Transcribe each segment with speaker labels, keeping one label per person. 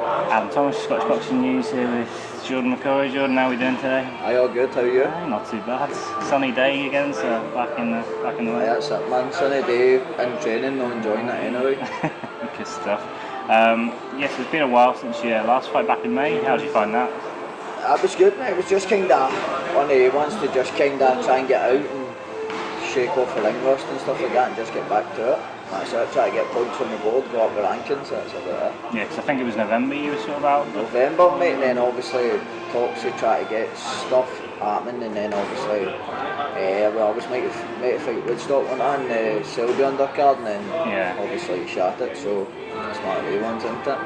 Speaker 1: Adam Thomas, Scottish Boxing News here with Jordan McCORRY. Jordan, how are we doing today?
Speaker 2: Aye, all good. How are you?
Speaker 1: Aye, not too bad. Sunny day again, so back in the way.
Speaker 2: Aye, that's it, man. Sunny day in training, not enjoying it anyway.
Speaker 1: Good stuff. Yes, it's been a while since your last fight back in May. How did you find that?
Speaker 2: It was good, mate. It was just kind of one of the ones to just kind of try and get out and shake off the ring rust and stuff like that and just get back to it. That's it. Try to get points on the board, go up the rankings. That's about it.
Speaker 1: Yeah, because I think it was November you were sort of out.
Speaker 2: November, mate, and then obviously talks to try to get stuff happening, and then obviously we always might fight Woodstock on the Selby undercard, and then obviously shot it. So it's one of the ones, isn't it?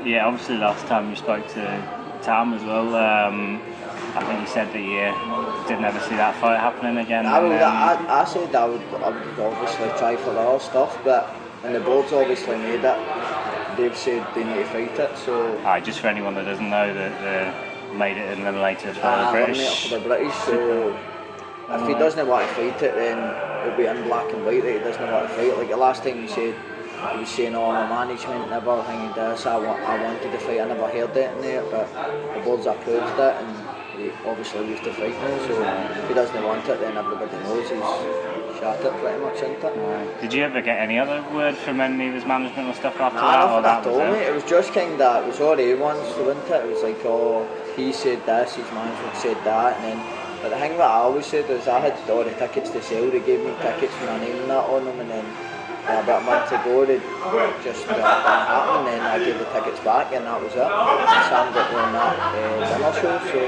Speaker 1: Yeah, obviously last time you spoke to Tam as well. I think you said that you didn't ever see that fight happening again.
Speaker 2: I said I would obviously try for the other stuff, but and the board's obviously made it. They've said they need to fight it, so.
Speaker 1: Aye, just for anyone that doesn't know, that they made it eliminated for the British.
Speaker 2: For the British, so if he doesn't want to fight it, then it'll be in black and white that he doesn't want to fight. Like the last time he said, he was saying, "Oh, my management never thinking this. I wanted to fight. I never heard it in there, but the board's approved it, and he obviously used to fight now. So if he doesn't want it, then everybody knows he's shot it pretty much, isn't it?"
Speaker 1: Did you ever get any other word from any of his management or stuff after
Speaker 2: that?
Speaker 1: Nothing
Speaker 2: or that at all, mate. It was just kind of, it was all the ones, wasn't it? It was like, oh, he said this, his management said that, and then. But the thing that I always said was I had all the tickets to sell. They gave me tickets with my name and that on them, and then about a month ago they just didn't happen, and then I gave the tickets back, and that was it. Sam got on that dinner show, so.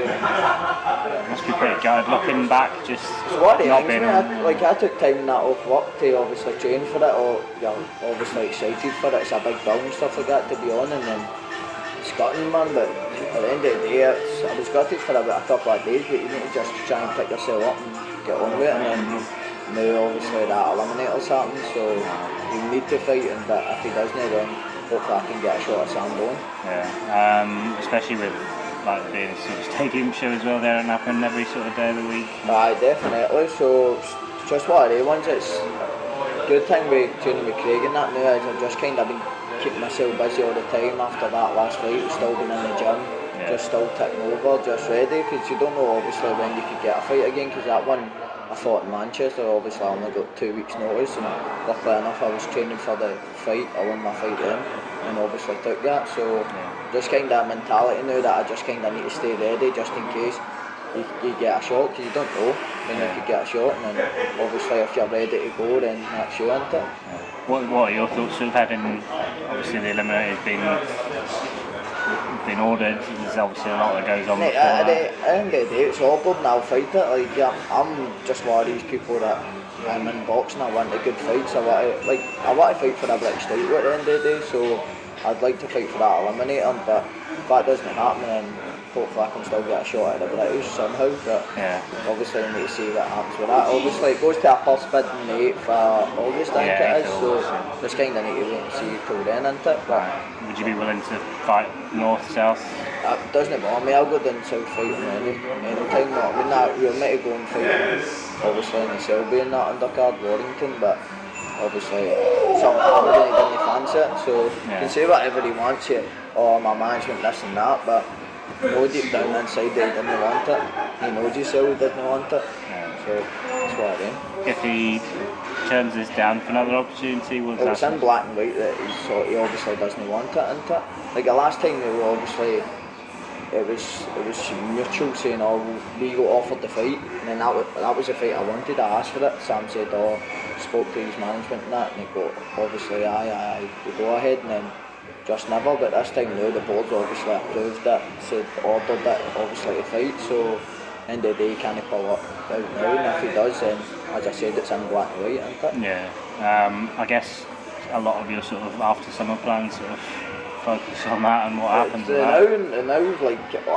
Speaker 1: Must be pretty good looking back, just.
Speaker 2: So what the things, mate, I took time that off work to obviously train for it, or obviously excited for it. It's a big bill and stuff like that to be on, and then it's gutting, man, but at the end of the day, I was gutted for about a couple of days, but you need to just try and pick yourself up and get on with it, and then now obviously that eliminator's happened, so you need to fight, and but if he doesn't, then hopefully I can get a shot at Sam Bowen.
Speaker 1: Yeah, especially with like being a sort of stadium show as well there and happening every sort of day of the week.
Speaker 2: Aye, definitely, so it's just one of the ones. It's a good thing with training with Craig and that now, I've just kind of been keeping myself busy all the time after that last fight, still been in the gym, just still ticking over, just ready, because you don't know obviously when you could get a fight again, because that one I fought in Manchester, obviously I only got 2 weeks notice, and luckily enough I was training for the fight, I won my fight then, and obviously took that, so just kind of mentality now that I just kind of need to stay ready just in case you get a shot, because you don't know when you could get a shot, and then obviously if you're ready to go, then that's you, isn't it?
Speaker 1: What are your thoughts of having, obviously the eliminator been ordered, there's obviously a lot that goes on before that.
Speaker 2: At the end of the day, it's ordered and I'll fight it. Like, I'm just one of these people that I'm in boxing, I want a good fights, I want to fight for a British title at the end of the day, so I'd like to fight for that eliminator, but if that doesn't happen, then hopefully I can still get a shot at the British somehow, but obviously I need to see what happens with that. Obviously it goes to a purse bid on the 8th of August, I think it is, so just kind of need to wait and see till then, isn't it? But
Speaker 1: would you be willing to fight north, south?
Speaker 2: It doesn't bother me, I'll go down south fighting any time. I mean, we were meant to go and fight obviously in the Selby and that undercard, Warrington, but obviously something happened and he didn't fancy it, so you can say whatever he wants here, or my management this and that, but you know deep down inside that he didn't want it. He knows himself he didn't want it. So that's what I mean.
Speaker 1: If he turns this down for another opportunity,
Speaker 2: it's in black and white that he obviously doesn't want it, isn't it? Like the last time they were obviously it was mutual saying, oh, we got offered the fight, and then that was the fight I wanted. I asked for it. Sam said, oh, spoke to his management and that, and they go, obviously aye, we go ahead, and then just never. But this time now the board's obviously approved it, said ordered it obviously to fight, so end of the day he can't pull up out now, and if he does, then as I said, it's in black and white, isn't it?
Speaker 1: Yeah, I guess a lot of your sort of after summer plans sort of focus on that and what happens with that.
Speaker 2: Now, like I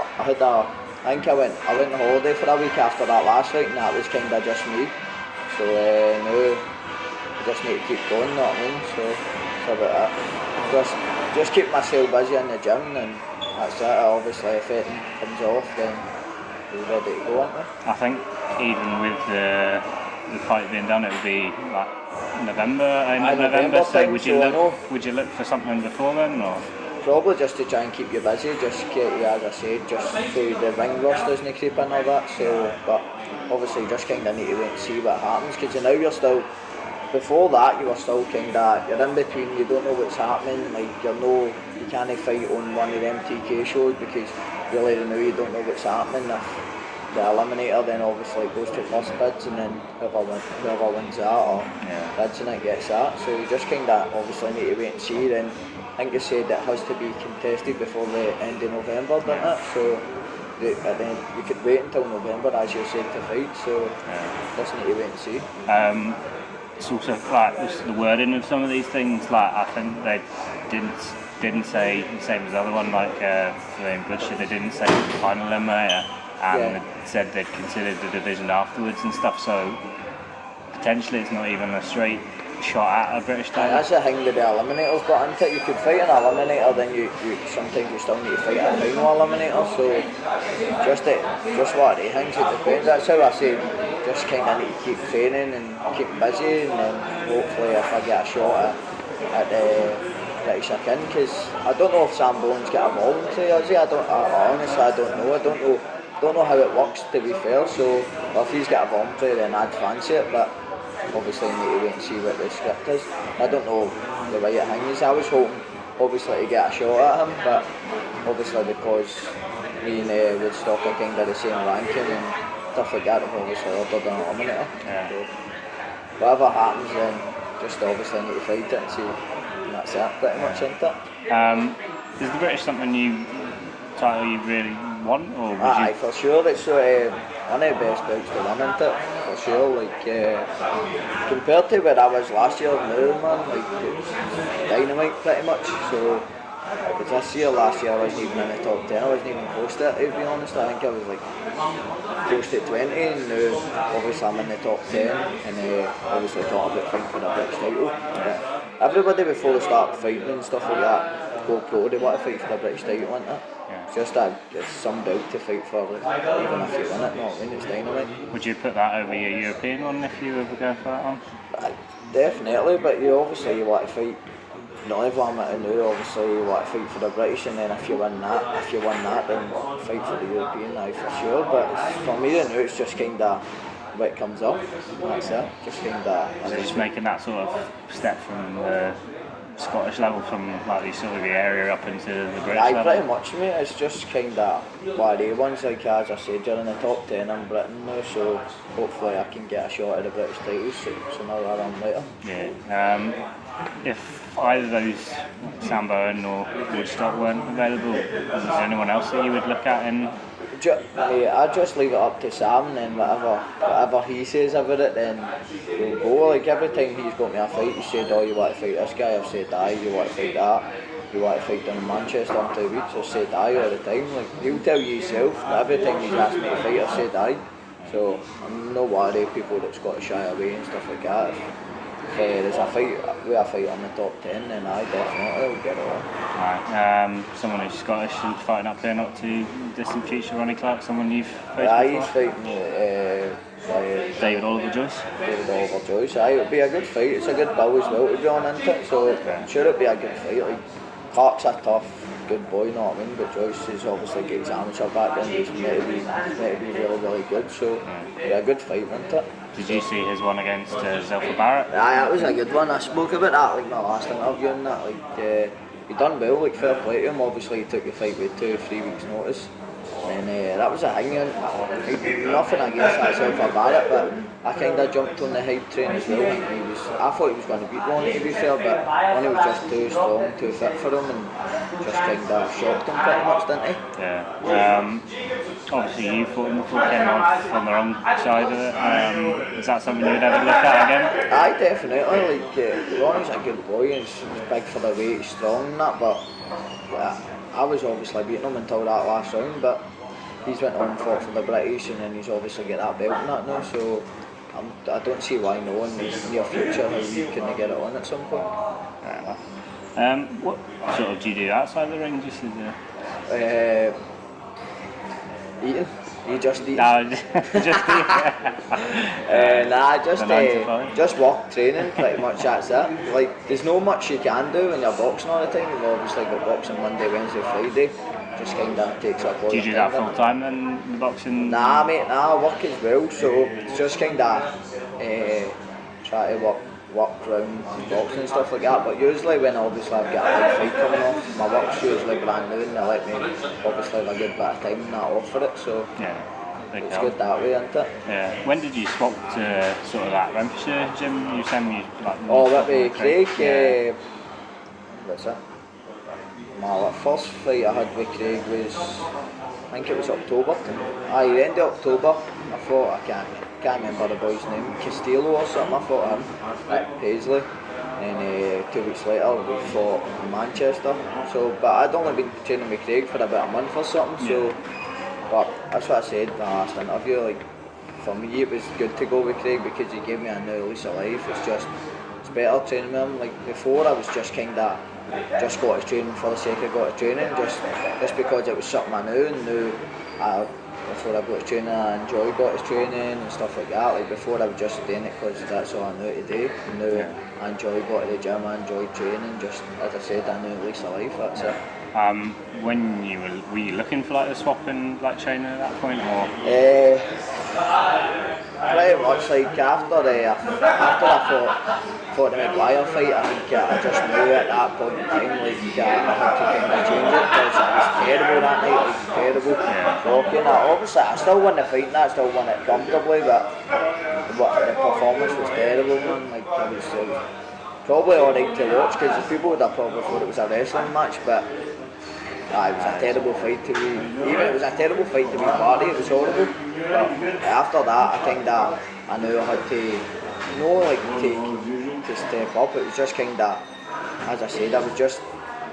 Speaker 2: think I went on holiday for a week after that last fight, and that was kind of just me, so now I just need to keep going, you know what I mean, so it's about that. Just keep myself busy in the gym, and that's it. Obviously if anything comes off, then we're ready to go, aren't we?
Speaker 1: I think even with the fight being done, it would be like November, so would you look for something before then, or?
Speaker 2: probably just to try and keep you busy, just get you, as I said, just so the ring rust doesn't creep in all that. So, but obviously you just kind of need to wait and see what happens, because now you're still, before that you were still kind of, you're in between, you don't know what's happening, like you can't fight on one of them TK shows because really now you don't know what's happening. If the Eliminator then obviously goes to first bids, and then whoever wins that or bids in it gets that. So you just kind of obviously need to wait and see. Then I think you said it has to be contested before the end of November, didn't it? So then you could wait until November, as you said, to fight. So just need to wait and see.
Speaker 1: It's also like just the wording of some of these things. Like I think they didn't say the same as the other one. Like for Bloodshed, they didn't say the final eliminator, and they said they'd considered the division afterwards and stuff. So potentially, it's not even a straight shot at a British title.
Speaker 2: That's the thing with the Eliminators, but until you could fight an Eliminator, then you sometimes you still need to fight a final Eliminator. So just what they think, it depends. That's how I say, just kind of need to keep training and keep busy, and then hopefully if I get a shot at the British I can, because I don't know if Sam Bones get a voluntary, is he? Honestly I don't know. I don't know how it works, to be fair. So if he's got a voluntary, then I'd fancy it, but obviously I need to wait and see what the script is. I don't know the right thing is. I was hoping obviously to get a shot at him, but obviously because me and Woodstock are kind of the same ranking and stuff like that, I've obviously ordered an eliminator. So whatever happens, then just obviously need to fight it and see, and that's it pretty much, isn't it?
Speaker 1: Is the British title you really want, or would
Speaker 2: Aye, for sure. It's one of the best belts to win, isn't it? For sure. Like compared to where I was last year, now, man, like it's dynamite pretty much. So because this year, last year I wasn't even in the top 10. I wasn't even close to it, to be honest. I think I was like close to 20, and now obviously I'm in the top 10, and obviously talking about fighting for the British title. Everybody before they start fighting and stuff like that go pro, they want to fight for the British title, isn't it? It's just it's some belt to fight for, like, even if you win it, not win, it's dynamite.
Speaker 1: Would you put that over your European one if you ever go for that one?
Speaker 2: Definitely, but you want to fight. Not everyone at now, obviously you want to fight for the British, and then if you win that, then fight for the European now for sure. But for me now, it's just kind of what it comes up. That's it. Just kind of.
Speaker 1: So just making that sort of step from the Scottish level, from like the sort of the area up into the British level.
Speaker 2: Pretty much, mate. It's just kind of one of the ones, like as I said, you're in the top 10 in Britain now, so hopefully I can get a shot at the British title sooner rather than later.
Speaker 1: Yeah. If either of those, Sambo or Woodstock, weren't available, is there anyone else that you would look at in?
Speaker 2: I'd just leave it up to Sam, and then whatever he says about it, then we'll go. Like every time he's got me a fight, he said, "Oh, you want to fight this guy?" I've said, "Aye." "You want to fight that?" "You want to fight down in Manchester in 2 weeks?" I've said, "Aye," all the time. Like he'll tell you himself. Every time he's asked me to fight, I've said, "Aye." So I'm no worried people that's got to shy away and stuff like that. If there's a fight, we a fight on the top 10, then I definitely will get it on.
Speaker 1: Right. Someone who's Scottish and fighting up there, not too distant future, Ronnie Clark, someone you've faced before?
Speaker 2: He's fighting
Speaker 1: David Oliver Joyce.
Speaker 2: David Oliver Joyce. It'll be a good fight. It's a good bow as well to be on, isn't it? So I'm sure it'll be a good fight. Like Clark's a tough, good boy, you know what I mean? But Joyce is obviously got his amateur background. He's meant to be really, really good. So it'll be a good fight, isn't it?
Speaker 1: Did you see his one against Zelfa Barrett?
Speaker 2: Aye, that was a good one. I spoke about that like my last interview and that. Like he done well, like fair play to him. Obviously he took the fight with 2 or 3 weeks notice. And that was a hang nothing against that Zelfa Barrett, but I kind of jumped on the hype train as well. I thought he was going to beat Ronnie, to be fair, but Ronnie was just too strong, too fit for him, and just kind of shocked him pretty much, didn't he?
Speaker 1: Yeah. Obviously you fought him before, came off on the wrong side of it. Is that something you'd ever look at again?
Speaker 2: Aye, definitely. Like Ronnie's a good boy, and he's big for the weight, he's strong and that, but I was obviously beating him until that last round, but he's went on and fought for the British, and then he's obviously got that belt and that now, so I don't see why no in the near future how we can get it on at some point.
Speaker 1: Fair enough. What sort of do you do outside the ring, just as
Speaker 2: eating. You just eat.
Speaker 1: No, just eat.
Speaker 2: Nah,
Speaker 1: the 9 to 5.
Speaker 2: just work training, pretty much that's it. Like, there's no much you can do when you're boxing all the time. You've obviously got boxing Monday, Wednesday, Friday. Just kind of takes up all
Speaker 1: Do you
Speaker 2: your
Speaker 1: do
Speaker 2: time.
Speaker 1: that full time then, the boxing?
Speaker 2: Nah, mate, I work as well, so it's just kind of try to work around boxing and stuff like that. But usually when obviously I've got a big fight coming off, my work's usually brand new and they let me obviously have a good bit of time and that off for it, so
Speaker 1: Yeah.
Speaker 2: it's good that way, isn't it?
Speaker 1: Yeah. When did you swap to sort of that Renfrewshire gym? You sent me like.
Speaker 2: Oh, that way, Craig,
Speaker 1: Yeah.
Speaker 2: what's that? My first fight I had with Craig was, I think it was October. Aye, the end of October. I thought, I can't remember the boy's name, Castillo or something. I fought him at Paisley. And 2 weeks later we fought in Manchester. So, but I'd only been training with Craig for about a month or something. So, but that's what I said in the last interview. Like, for me, it was good to go with Craig because he gave me a new lease of life. It's better training with him. Like before, I was just kind of just got to training for the sake of got to training, just because it was something I knew and knew. Before I got to training, I enjoyed got to training and stuff like that. Like before, I was just doing it because that's all I knew to do. And now I enjoy going to the gym. I enjoy training. Just as I said, I knew lease of life. That's it.
Speaker 1: When were you looking for like the swap and like training at that point, or?
Speaker 2: Pretty much like after I fought the McGuire fight, I think I just knew at that point in time like I had to kind of change it because I was terrible that night, like terrible, shocking. Obviously I still won the fight and I still won it comfortably, but the performance was terrible, man. Like it was probably alright to watch because the people would have probably thought it was a wrestling match, but it was a terrible fight to be. It was a terrible fight to be part of. It was horrible. But after that, I knew I had to step up. It was just kind of, as I said, I was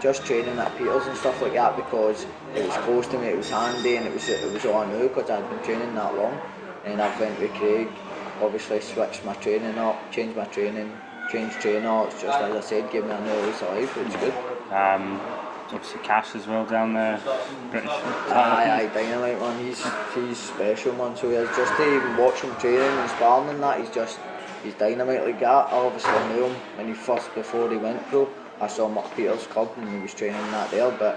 Speaker 2: just training at Peters and stuff like that because it was close to me. It was handy, and it was all I knew because I'd been training that long. And I went with Craig. Obviously, switched my training up, changed my training, changed trainer. It's just as I said, gave me a new lease of life. It was good.
Speaker 1: Obviously Cash as well down there, British.
Speaker 2: Aye, Dynamite, man. He's special, man. So yeah, just to even watch him training and sparring and that, he's Dynamite like that. I obviously knew him when before he went pro. I saw him at Peter's club and he was training that there, but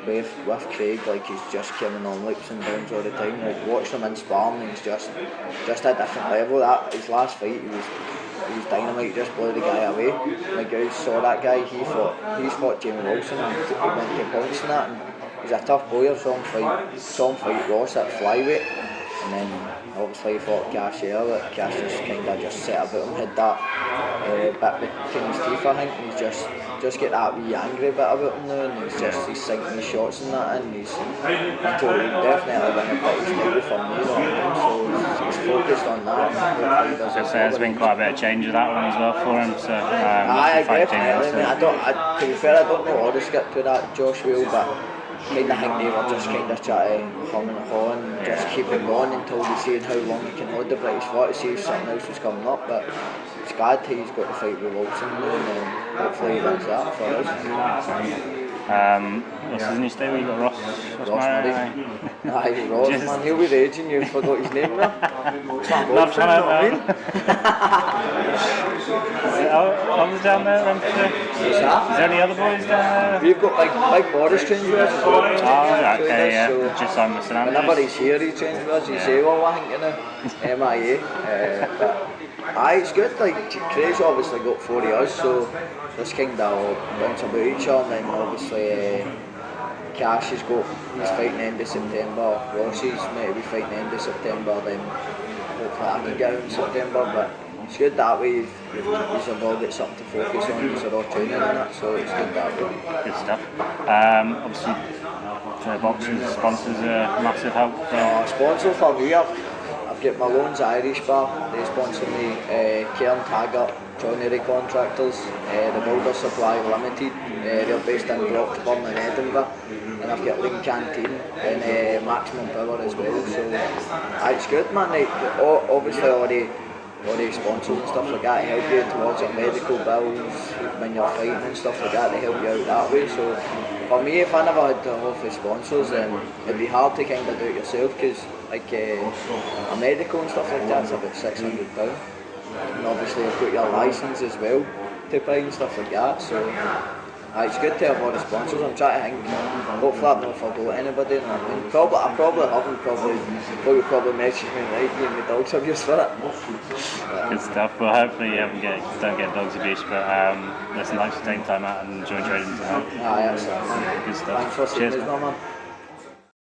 Speaker 2: with Craig, like he's just coming on leaps and bounds all the time. Like watching him in sparring, he's just a different level. That his last fight, he was Dynamite, just blew the guy away. My guys saw that guy, he's fought Jamie Wilson and he went to points and that, and he's a tough boy. I saw him fight Ross at flyweight, and then obviously he fought Cash here, but Cash just kind of just set about him, had that bit between his teeth, I think, and he's just get that wee angry bit about him now, and he's sinking the shots and that, and he's definitely win a British title for me, so he's focused on that.
Speaker 1: There's been quite a bit of change of that one as well for him, so
Speaker 2: definitely. To be fair, I don't know all the script to that Josh Will, but I think they were just kind of trying to hum and haw and just keep it going until they see how long he can hold the British flag to see if something else was coming up. But it's glad he's got to fight with Wilson and hopefully he wins that for us.
Speaker 1: What's his new stable? You got Ross
Speaker 2: Murray. Aye, Ross, man, he'll be raging. You forgot his name there.
Speaker 1: Not trying to others down there, Renfrewshire? Is there any other boys down there?
Speaker 2: We've got big Boris trains with us as well.
Speaker 1: Oh, okay, yeah. So just on the San
Speaker 2: whenever he's here, he trains with us. He's AWOL, I think, in the MIA. But it's good. Like Craig's obviously got 4 years, so this kind of bounce about each other. And then obviously Cash he's fighting end of September. Rossi's might be fighting end of September. Then hopefully I can get him in September. But it's good that way. He's all got something to focus on. He's all training and that, so it's good that way.
Speaker 1: Good stuff. Obviously, boxing sponsors are massive help.
Speaker 2: Sponsor for me, I've got Malone's Irish Bar. They sponsor me. Cairn Taggart, Joinery Contractors, the Builder Supply Limited. They're based in Broxburn in Edinburgh. And I've got Lean Canteen and Maximum Power as well. So it's good, man. Obviously all the sponsors and stuff like that help you towards your medical bills when you're fighting and stuff like that. They help you out that way. So for me, if I never had to offer sponsors, then it'd be hard to kind of do it yourself because like a medical and stuff like that, it's about £600. And obviously you've got your licence as well to buy and stuff like that, so it's good to have all the sponsors. I'm trying to think, hopefully I've not forgot anybody, and I mean, I probably haven't, probably messaged me right, giving me dogs abuse for it.
Speaker 1: Good stuff. Well, hopefully you don't get dogs abuse, but listen, thanks for taking time out and enjoying trading tonight.
Speaker 2: Aye, that's it, man.
Speaker 1: Good stuff.
Speaker 2: Thanks for seeing
Speaker 1: Cheers.
Speaker 2: us, man.